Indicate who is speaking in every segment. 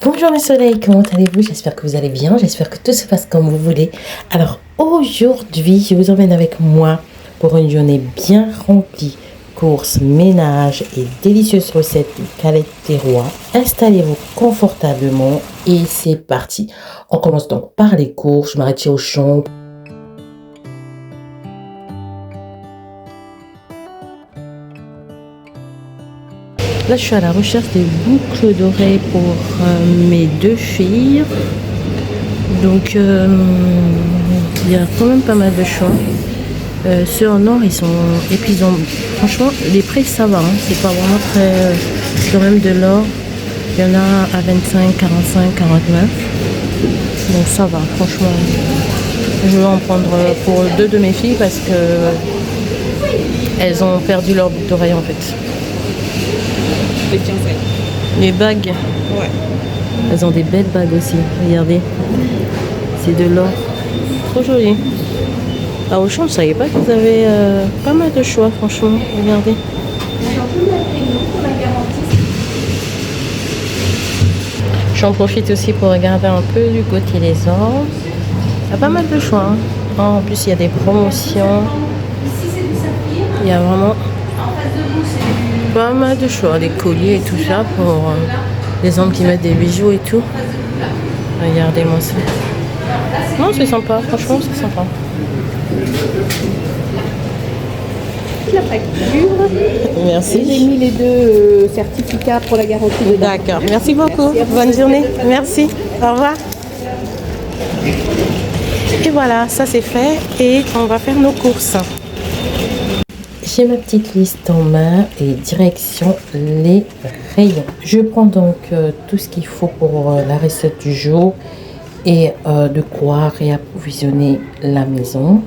Speaker 1: Bonjour mes soleils, comment allez-vous? J'espère que vous allez bien, j'espère que tout se passe comme vous voulez. Alors aujourd'hui, je vous emmène avec moi pour une journée bien remplie. Courses, ménage et délicieuses recettes de galettes des rois. Installez-vous confortablement et c'est parti. On commence donc par les courses, je m'arrête chez Auchan. Là, je suis à la recherche des boucles d'oreilles pour mes deux filles. Donc, il y a quand même pas mal de choix. Ceux en or, ils sont... Et puis, franchement, les prix, ça va. Hein. C'est pas vraiment très... quand même de l'or. Il y en a à 25, 45, 49. Donc, ça va, franchement. Je vais en prendre pour deux de mes filles parce que elles ont perdu leur boucle d'oreille, en fait. Les bagues. Ouais. Elles ont des belles bagues aussi. Regardez. C'est de l'or. Trop joli. À Auchan, je ne savais pas que vous avez pas mal de choix, franchement. Regardez. J'en profite aussi pour regarder un peu du côté des or. Il y a pas mal de choix. Hein. En plus, il y a des promotions. Il y a vraiment pas mal de choix, des colliers et tout ça pour les hommes qui mettent des bijoux et tout. Regardez-moi ça. Non, c'est sympa, franchement, c'est sympa.
Speaker 2: La facture.
Speaker 1: Merci.
Speaker 2: J'ai mis les deux certificats pour la garantie dedans.
Speaker 1: D'accord, merci beaucoup. Bonne journée. Merci. Au revoir. Et voilà, ça c'est fait et on va faire nos courses. J'ai ma petite liste en main et direction les rayons. Je prends donc tout ce qu'il faut pour la recette du jour et de quoi réapprovisionner la maison.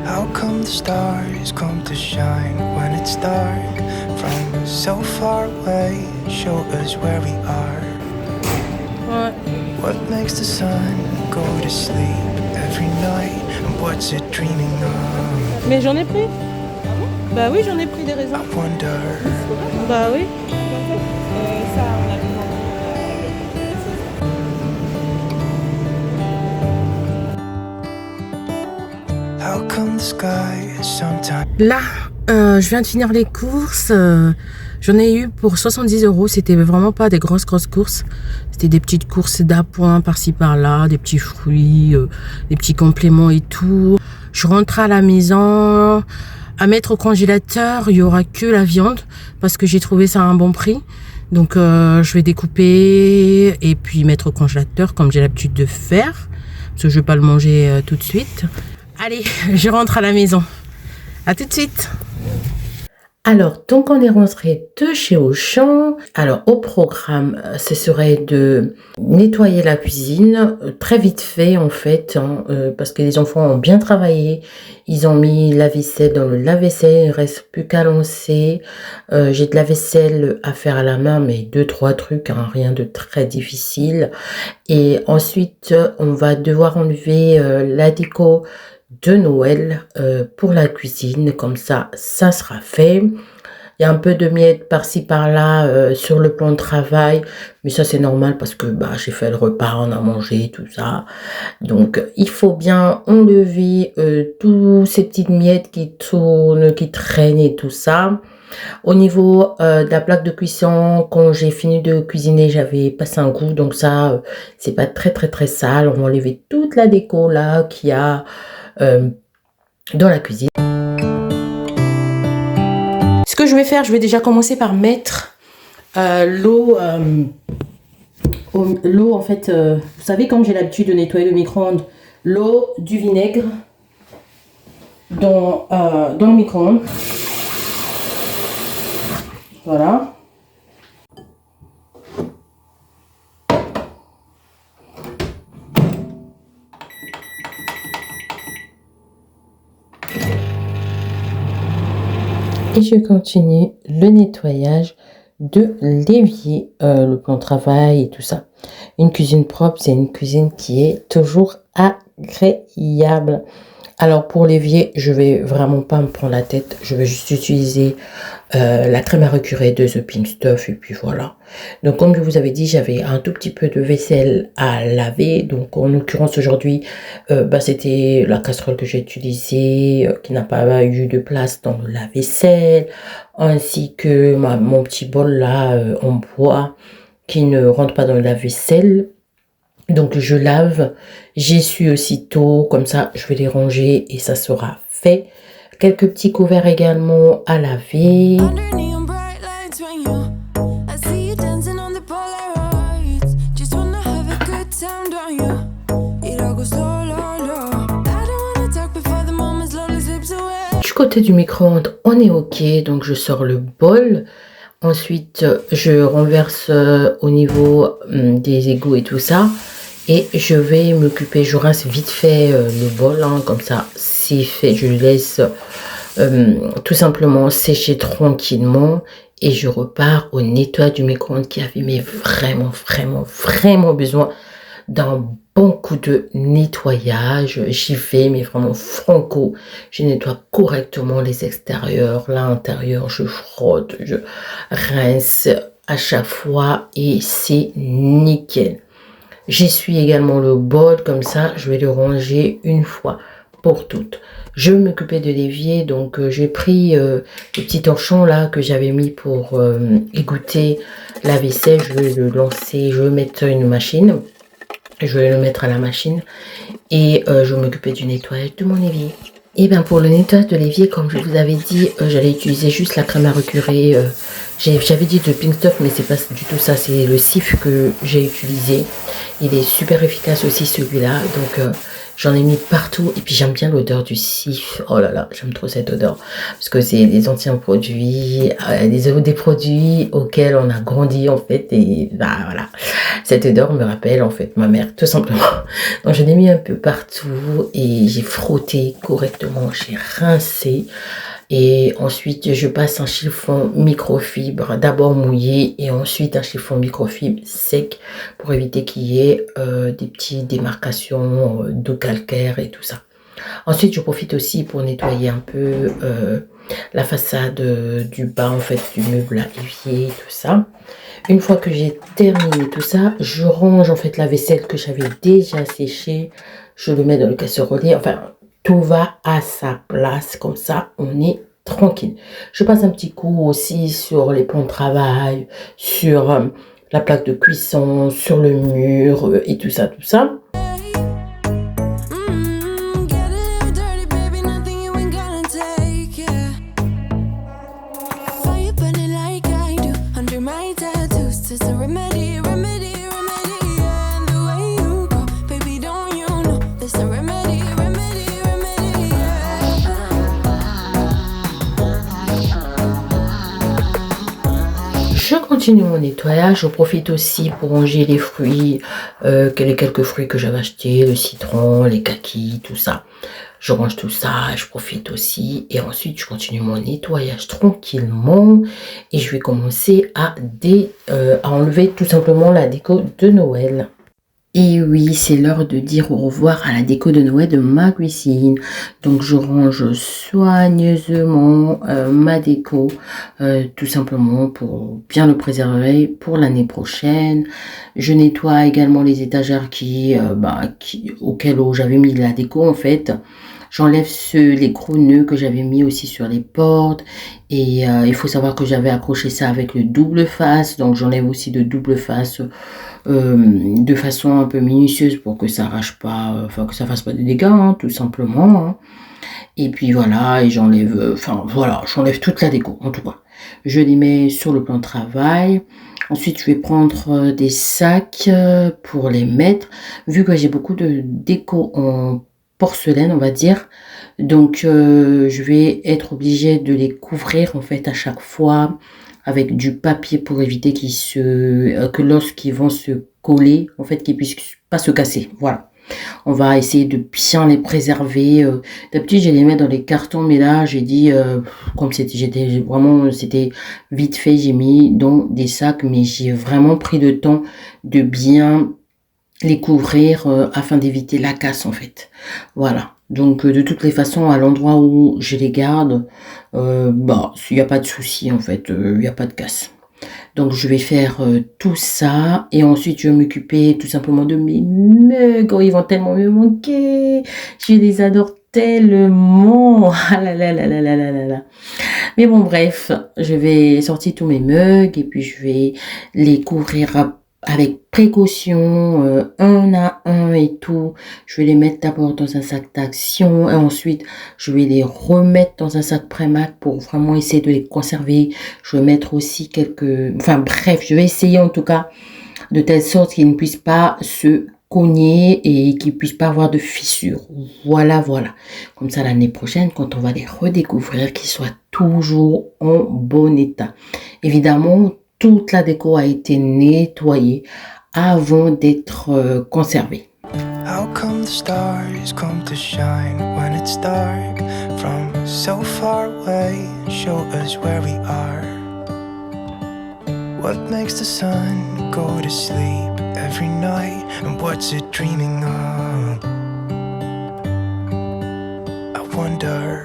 Speaker 3: How come the stars come to shine when it's dark from so far away? Show us where we are.
Speaker 1: Ouais.
Speaker 3: What makes the sun go to sleep every night? And what's it dreaming of?
Speaker 1: Mais j'en ai pris. Bah oui, j'en ai pris des raisins.
Speaker 3: I wonder.
Speaker 1: Bah oui.
Speaker 3: How come the sky is sometimes.
Speaker 1: Là, je viens de finir les courses. J'en ai eu pour 70 €. C'était vraiment pas des grosses courses. C'était des petites courses d'appoint par-ci par-là, des petits fruits, des petits compléments et tout. Je rentre à la maison. À mettre au congélateur, il y aura que la viande parce que j'ai trouvé ça à un bon prix. Donc, je vais découper et puis mettre au congélateur comme j'ai l'habitude de faire. Parce que je vais pas le manger tout de suite. Allez, je rentre à la maison. À tout de suite. Alors, donc on est rentré de chez Auchan. Alors, au programme, ce serait de nettoyer la cuisine, très vite fait en fait, hein, parce que les enfants ont bien travaillé. Ils ont mis la vaisselle dans le lave-vaisselle, il ne reste plus qu'à lancer. J'ai de la vaisselle à faire à la main, mais 2-3 trucs, hein, rien de très difficile. Et ensuite, on va devoir enlever la déco de Noël pour la cuisine, comme ça sera fait. Il y a un peu de miettes par-ci par-là sur le plan de travail, mais ça c'est normal parce que j'ai fait le repas, on a mangé tout ça, donc il faut bien enlever tous ces petites miettes qui tournent, qui traînent et tout ça. Au niveau de la plaque de cuisson, quand j'ai fini de cuisiner, j'avais passé un coup, donc ça c'est pas très sale. On va enlever toute la déco là qu'il y a dans la cuisine. Ce que je vais faire, je vais déjà commencer par mettre l'eau en fait, vous savez, comme j'ai l'habitude de nettoyer le micro-ondes, l'eau, du vinaigre dans le micro-ondes. Voilà. Et je continue le nettoyage de l'évier, le plan de travail et tout ça. Une cuisine propre, c'est une cuisine qui est toujours agréable. Alors pour l'évier, je vais vraiment pas me prendre la tête. Je vais juste utiliser la crème à récurer de The Pink Stuff et puis voilà. Donc comme je vous avais dit, j'avais un tout petit peu de vaisselle à laver. Donc en l'occurrence aujourd'hui, c'était la casserole que j'ai utilisée qui n'a pas eu de place dans la vaisselle, ainsi que mon petit bol là en bois qui ne rentre pas dans la vaisselle. Donc je lave, j'essuie aussitôt, comme ça je vais les ranger et ça sera fait. Quelques petits couverts également à laver. Du côté du micro-ondes, on est ok, donc je sors le bol. Ensuite, je renverse au niveau des égouts et tout ça. Et je vais m'occuper, je rince vite fait le bol, hein, comme ça c'est fait. Je le laisse tout simplement sécher tranquillement. Et je repars au nettoyage du micro-ondes qui avait mais vraiment besoin d'un bon coup de nettoyage. J'y vais, mais vraiment franco. Je nettoie correctement les extérieurs, l'intérieur, je frotte, je rince à chaque fois et c'est nickel. J'essuie également le bol, comme ça je vais le ranger une fois pour toutes. Je vais m'occuper de l'évier, donc j'ai pris le petit torchon là que j'avais mis pour égoutter la vaisselle. Je vais le lancer, je vais mettre une machine. Je vais le mettre à la machine et je vais m'occuper du nettoyage de mon évier. Et bien pour le nettoyage de l'évier, comme je vous avais dit, j'allais utiliser juste la crème à récurer. J'avais dit de Pink Stuff, mais c'est pas du tout ça, c'est le Cif que j'ai utilisé. Il est super efficace aussi celui-là, donc j'en ai mis partout. Et puis j'aime bien l'odeur du Cif. Oh là là, j'aime trop cette odeur. Parce que c'est des anciens produits, des produits auxquels on a grandi en fait. Et bah voilà, cette odeur me rappelle en fait ma mère, tout simplement. Donc je l'ai mis un peu partout et j'ai frotté correctement, j'ai rincé. Et ensuite, je passe un chiffon microfibre, d'abord mouillé et ensuite un chiffon microfibre sec pour éviter qu'il y ait des petites démarcations de calcaire et tout ça. Ensuite, je profite aussi pour nettoyer un peu la façade du bas, en fait, du meuble à évier, tout ça. Une fois que j'ai terminé tout ça, je range en fait la vaisselle que j'avais déjà séchée. Je le mets dans le casserolier, enfin... Tout va à sa place, comme ça on est tranquille. Je passe un petit coup aussi sur les plans de travail, sur la plaque de cuisson, sur le mur et tout ça, tout ça. Je continue mon nettoyage, je profite aussi pour ranger les fruits, les quelques fruits que j'avais achetés, le citron, les kakis, tout ça. Je range tout ça, je profite aussi et ensuite je continue mon nettoyage tranquillement et je vais commencer à enlever tout simplement la déco de Noël. Et oui, c'est l'heure de dire au revoir à la déco de Noël de ma cuisine. Donc je range soigneusement ma déco, tout simplement pour bien le préserver pour l'année prochaine. Je nettoie également les étagères auxquelles j'avais mis de la déco en fait. J'enlève les gros nœuds que j'avais mis aussi sur les portes. Et il faut savoir que j'avais accroché ça avec le double face. Donc j'enlève aussi de double face de façon un peu minutieuse pour que ça arrache pas, que ça fasse pas de dégâts, hein, tout simplement. Hein. Et puis voilà, et j'enlève, j'enlève toute la déco en tout cas. Je les mets sur le plan de travail. Ensuite, je vais prendre des sacs pour les mettre. Vu que j'ai beaucoup de déco en porcelaine, on va dire. Donc, je vais être obligée de les couvrir en fait à chaque fois avec du papier pour éviter que lorsqu'ils vont se coller, en fait, qu'ils puissent pas se casser. Voilà. On va essayer de bien les préserver. D'habitude, je les mets dans les cartons, mais là, j'ai dit, comme c'était vite fait, j'ai mis dans des sacs, mais j'ai vraiment pris le temps de bien les couvrir afin d'éviter la casse, en fait. Voilà. Donc, de toutes les façons, à l'endroit où je les garde, bah, il n'y a pas de souci, en fait, il n'y a pas de casse. Donc, je vais faire tout ça. Et ensuite, je vais m'occuper tout simplement de mes mugs. Oh, ils vont tellement me manquer. Je les adore tellement. Ah là là là là là là là là. Mais bon, bref, je vais sortir tous mes mugs et puis je vais les couvrir avec précaution, un à un et tout. Je vais les mettre d'abord dans un sac d'action et ensuite je vais les remettre dans un sac Prémac pour vraiment essayer de les conserver. Je vais mettre aussi quelques... Enfin bref, je vais essayer en tout cas de telle sorte qu'ils ne puissent pas se cogner et qu'ils ne puissent pas avoir de fissures. Voilà, voilà. Comme ça, l'année prochaine, quand on va les redécouvrir, qu'ils soient toujours en bon état. Évidemment, toute la déco a été nettoyée avant d'être conservée.
Speaker 3: How come the stars come to shine when it's dark from so far away and show us where we are? What makes the sun go to sleep every night and what's it dreaming of? I wonder.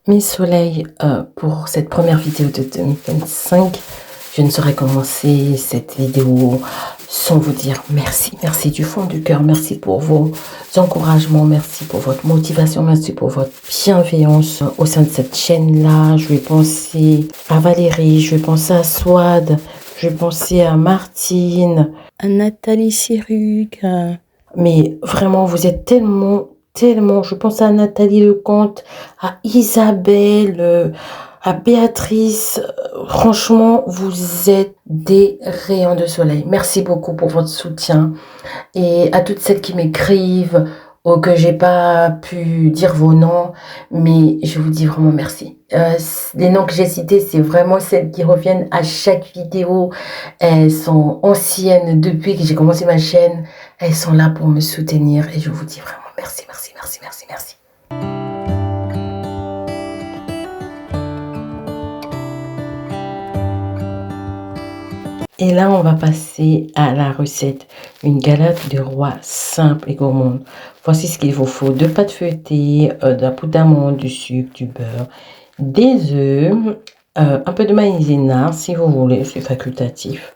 Speaker 1: Mes soleils, pour cette première vidéo de 2025, je ne saurais commencer cette vidéo sans vous dire merci. Merci du fond du cœur. Merci pour vos encouragements. Merci pour votre motivation. Merci pour votre bienveillance au sein de cette chaîne-là. Je vais penser à Valérie. Je vais penser à Swad. Je vais penser à Martine. À Nathalie Siruc. Mais vraiment, vous êtes tellement... Je pense à Nathalie Lecomte, à Isabelle, à Béatrice. Franchement, vous êtes des rayons de soleil. Merci beaucoup pour votre soutien. Et à toutes celles qui m'écrivent ou que j'ai pas pu dire vos noms, mais je vous dis vraiment merci. Les noms que j'ai cités, c'est vraiment celles qui reviennent à chaque vidéo. Elles sont anciennes depuis que j'ai commencé ma chaîne. Elles sont là pour me soutenir et je vous dis vraiment merci, merci, merci, merci, merci. Et là, on va passer à la recette. Une galette de roi simple et gourmande. Voici ce qu'il vous faut. 2 pâtes feuilletées, de la poudre d'amande, du sucre, du beurre, des œufs, un peu de maïzena si vous voulez, c'est facultatif.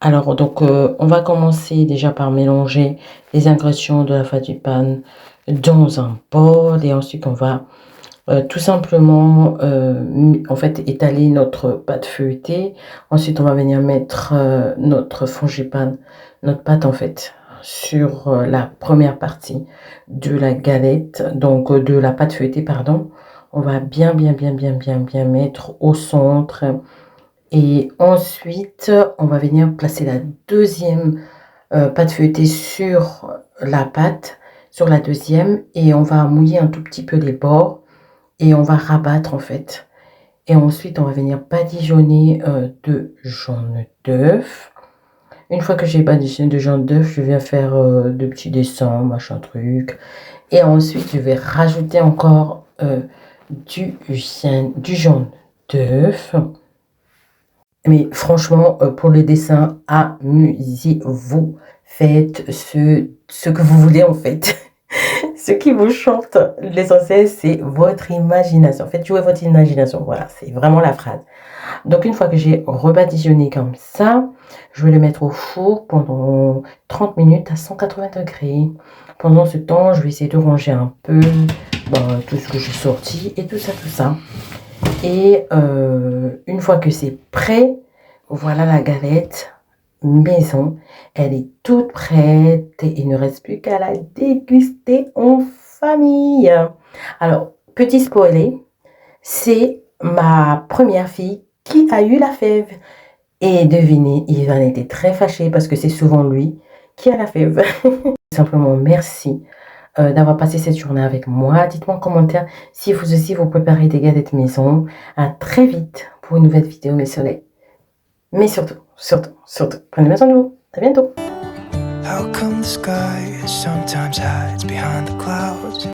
Speaker 1: Alors, donc, on va commencer déjà par mélanger les ingrédients de la frangipane dans un bol. Et ensuite, on va tout simplement, en fait, étaler notre pâte feuilletée. Ensuite, on va venir mettre notre frangipane, notre pâte, en fait, sur la première partie de la galette, donc de la pâte feuilletée, pardon. On va bien mettre au centre. Et ensuite, on va venir placer la deuxième pâte feuilletée sur la pâte, sur la deuxième. Et on va mouiller un tout petit peu les bords. Et on va rabattre en fait. Et ensuite, on va venir badigeonner de jaune d'œuf. Une fois que j'ai badigeonné de jaune d'œuf, je viens faire de petits dessins, machin truc. Et ensuite, je vais rajouter encore du jaune d'œuf. Mais franchement, pour les dessins, amusez-vous. Faites ce que vous voulez en fait. Ce qui vous chante, l'essentiel, c'est votre imagination. Faites jouer votre imagination. Voilà, c'est vraiment la phrase. Donc, une fois que j'ai rebadigeonné comme ça, je vais le mettre au four pendant 30 minutes à 180 degrés. Pendant ce temps, je vais essayer de ranger un peu tout ce que j'ai sorti et tout ça. Et une fois que c'est prêt, voilà la galette maison. Elle est toute prête et il ne reste plus qu'à la déguster en famille. Alors, petit spoiler, c'est ma première fille qui a eu la fève. Et devinez, Ivan était très fâché parce que c'est souvent lui qui a la fève. Simplement, merci d'avoir passé cette journée avec moi. Dites-moi en commentaire si vous aussi vous préparez des galettes maison. À très vite pour une nouvelle vidéo, mes soleils. Mais surtout, prenez soin de vous. À bientôt.
Speaker 3: How come the sky sometimes hides behind the clouds?